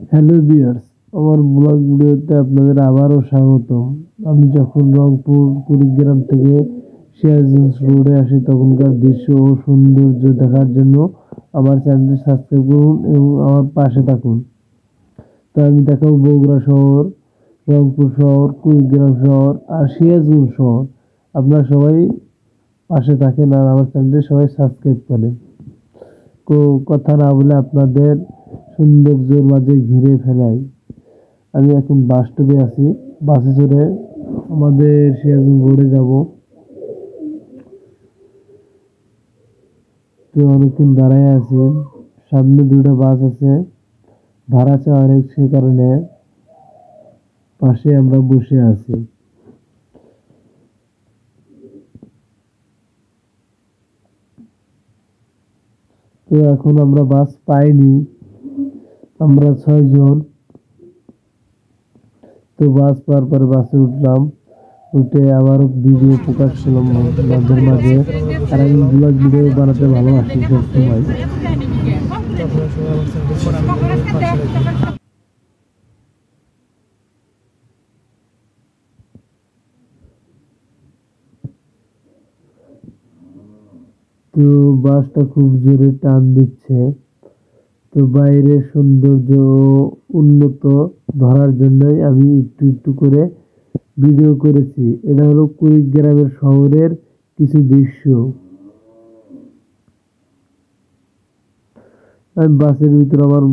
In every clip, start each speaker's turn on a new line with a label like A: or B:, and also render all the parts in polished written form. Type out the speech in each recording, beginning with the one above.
A: Hello viewers, আমার blog ভিডিওতে আপনাদের আবারও স্বাগতম। আমি যখন রংপুর কুড়িগ্রাম থেকে সিরাজগঞ্জ রোডে আসি তখনকার দৃশ্য ও সৌন্দর্য দেখার জন্য আমার চ্যানেলটি সাবস্ক্রাইব করুন এবং আমার পাশে থাকুন। তো আমি দেখাবো বগুড়া শহর, রংপুর শহর, কুড়িগ্রাম শহর আর সিরাজগঞ্জ শহর। আপনারা সবাই পাশে থাকেন আর আমার চ্যানেলটি সবাই সাবস্ক্রাইব করেন। কথা না বলে আপনাদের সৌন্দর্যের মাঝে ঘিরে ফেলাই। আমি এখন বাস স্টপে আছি, বাসে চড়ে আমাদের সিরাজগঞ্জ রোডে যাব। তো অনেকক্ষণ দাঁড়ায় আছি, সামনে দুটো বাস আছে, ভাড়া চাই অনেক, সে কারণে পাশে আমরা বসে আছি। তো এখন আমরা বাস পাইনি, আমরা 6 জন। তো বাস পাওয়ার পরে বাসে উঠলাম, উঠে আবার ভিডিও প্রকাশ করলাম আপনাদের মাঝে। আর আমি ব্লগ ভিডিও বানাতে ভালোবাসি সবসময়। তো বাসটা খুব জোরে টান দিচ্ছে। তো বাইরের সৌন্দর্য উন্নত ধরার জন্যই আমি একটু একটু করে ভিডিও করেছি। এটা হলো কুড়িগ্রামের শহরের কিছু দৃশ্য। আমি বাসের ভিতরে আমার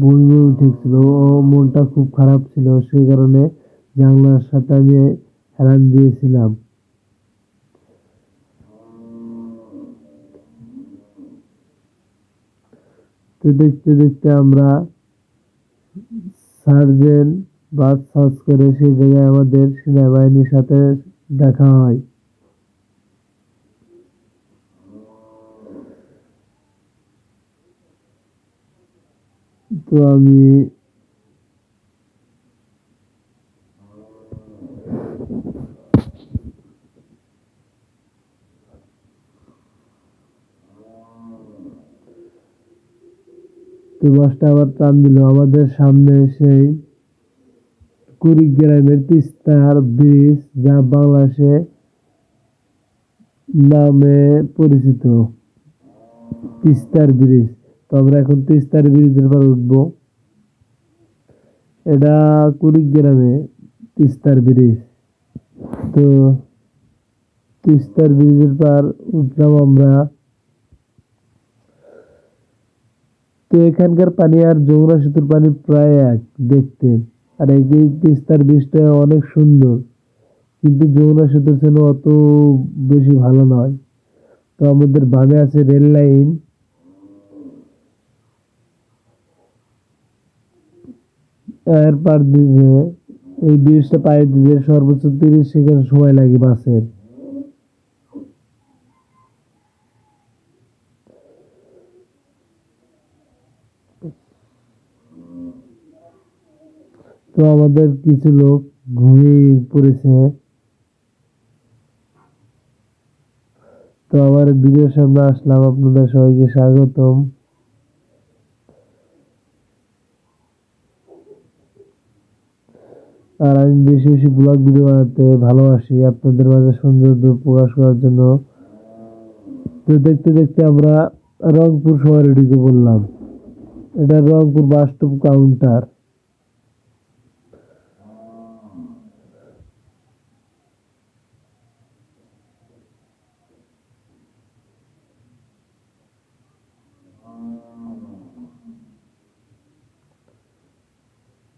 A: বমি বমি উঠেছিল ও মনটা খুব খারাপ ছিল, সেই কারণে জানলার সাথে আমি হেলান দিয়েছিলাম। তো দেখতে দেখতে আমরা সার্জেন্ট বাস সার্চ করে সেই জায়গায় আমাদের সেনাবাহিনীর সাথে দেখা হয়। তো আমি তো বাসটা আবার টান দিল আমাদের সামনে, সেই কুড়িগ্রামের তিস্তার ব্রিজ, যা বাংলাদেশে নামে পরিচিত, তিস্তার ব্রিজ। তো আমরা এখন তিস্তার ব্রিজের পর উঠবো। এটা কুড়িগ্রামে তিস্তার ব্রিজ। তো তিস্তার ব্রিজের পার উঠলাম আমরা। তো এখানকার পানি আর যমুনা সেতুর পানি প্রায় এক দেখতে। আর এই তিস্তার ব্রিজটা অনেক সুন্দর, কিন্তু যমুনা সেতুর চেয়ে অত বেশি ভালো নয়। তো আমাদের বামে আছে রেল লাইন। এর পার দিয়ে এই ব্রিজটা পাড়ি দিতে সর্বোচ্চ 30 সেকেন্ড সময় লাগে বাসের। তো আমাদের কিছু লোক ঘুমিয়ে পড়েছে। তো আমার ভিডিওর সামনে আসলাম, আপনাদের সবাইকে স্বাগতম। আর আমি বেশি বেশি ব্লগ ভিডিও বানাতে ভালোবাসি আপনাদের মাঝে সৌন্দর্য প্রকাশ করার জন্য। তো দেখতে দেখতে আমরা রংপুর শহরে ঢুকে পড়লাম। এটা রংপুর বাস স্টপ কাউন্টার।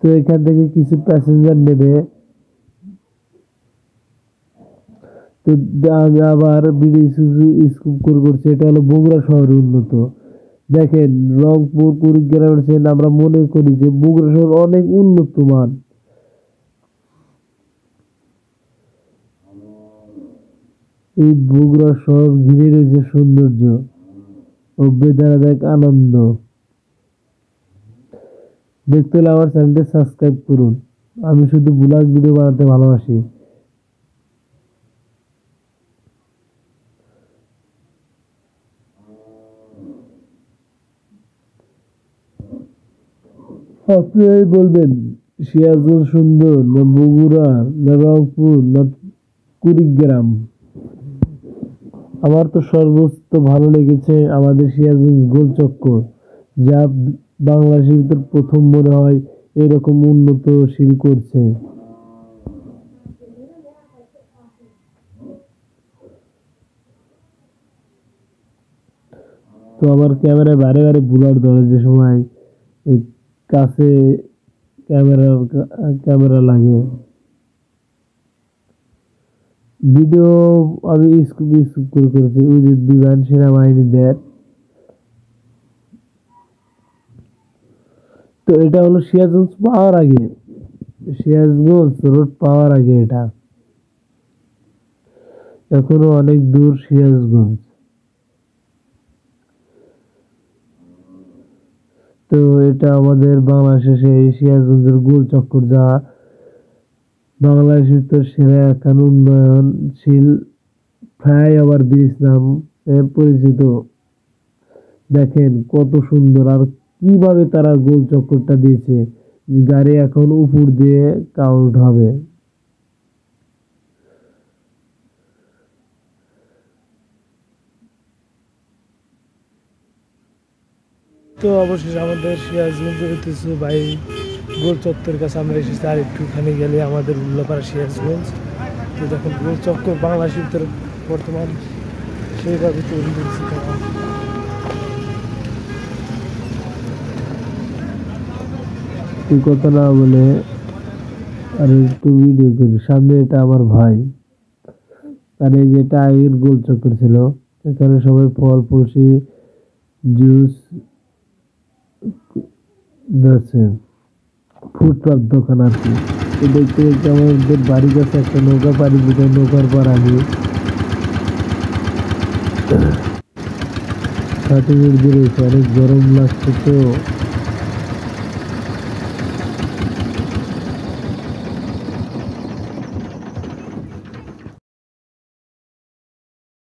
A: তো এখান থেকে কিছু প্যাসেঞ্জার নেবে। তো আমি আবার বিডি স্কুপ করে করছে, এটা হলো বগুড়া শহরে উন্নত। দেখেন, রংপুর কুড়িগ্রামের চেয়ে আমরা মনে করি যে বগুড়া শহর অনেক উন্নত মান। এই বগুড়া শহর ঘিরে রয়েছে সৌন্দর্য ও বেদনাদায়ক আনন্দ। দেখতে হলে আমার চ্যানেলটি সাবস্ক্রাইব করুন। আমি শুধু ব্লগ ভিডিও বানাতে ভালোবাসি। আপনারাই বলবেন সিরাজগঞ্জ সুন্দর না বগুড়া না রংপুর না কুড়িগ্রাম। আমার তো সর্বোচ্চ ভালো লেগেছে আমাদের সিরাজগঞ্জ গোল চক্কর, যা বাংলাদেশের ভিতর প্রথম মনে হয় এরকম উন্নতশীল করছে। তো আমার ক্যামেরায় বারে বারে ব্লার ধরে যে সময় এই কাছে ক্যামেরা ক্যামেরা লাগে। ভিডিও আমি স্কুপ স্কুপ করে করেছি, ওই যে বিমান সেনাবাহিনীদের। তো এটা হলো সিরাজগঞ্জ পাওয়ার আগে, সিরাজগঞ্জ রোড পাওয়ার আগে এটা, এখনো অনেক দূর সিরাজগঞ্জ। তো এটা আমাদের বাংলাদেশের সেই সিরাজগঞ্জের গোল চক্কর, যা বাংলাদেশের তো সেরা এখন উন্নয়নশীল ফ্লাইওভার ব্রিজ নামে পরিচিত। দেখেন কত সুন্দর, আর কিভাবে তারা গোল চক্করটা দিয়েছে, গাড়ি এখন উপর দিয়ে কাউন্ট হবে। তো অবশেষে আমাদের সিরাজগঞ্জের ঐতিহ্যবাহী গোল চত্বরের কাছে আমরা এসেছি, আর একটুখানি গেলে আমাদের উল্লাপাড়া সিরাজগঞ্জ। তো দেখুন গোল চত্বর বাংলাদেশের ভিতরে বর্তমান সেইভাবে তৈরি করছে তারা। তুই কথা না বলে আর একটু ভিডিও করি, সামনে এটা আমার ভাই। আর এই যেটা আগের গোল চক্কর ছিল, এখানে সবাই ফল ফলসি জুস বেচে, ফুটপাত দোকান আর কি। তো দেখতে দেখতে আমাদের বাড়ির কাছে একটা নৌকা পাড়ি দিতে, নৌকার পর আমি 30 মিনিট ধরে অনেক গরম লাগছে তো।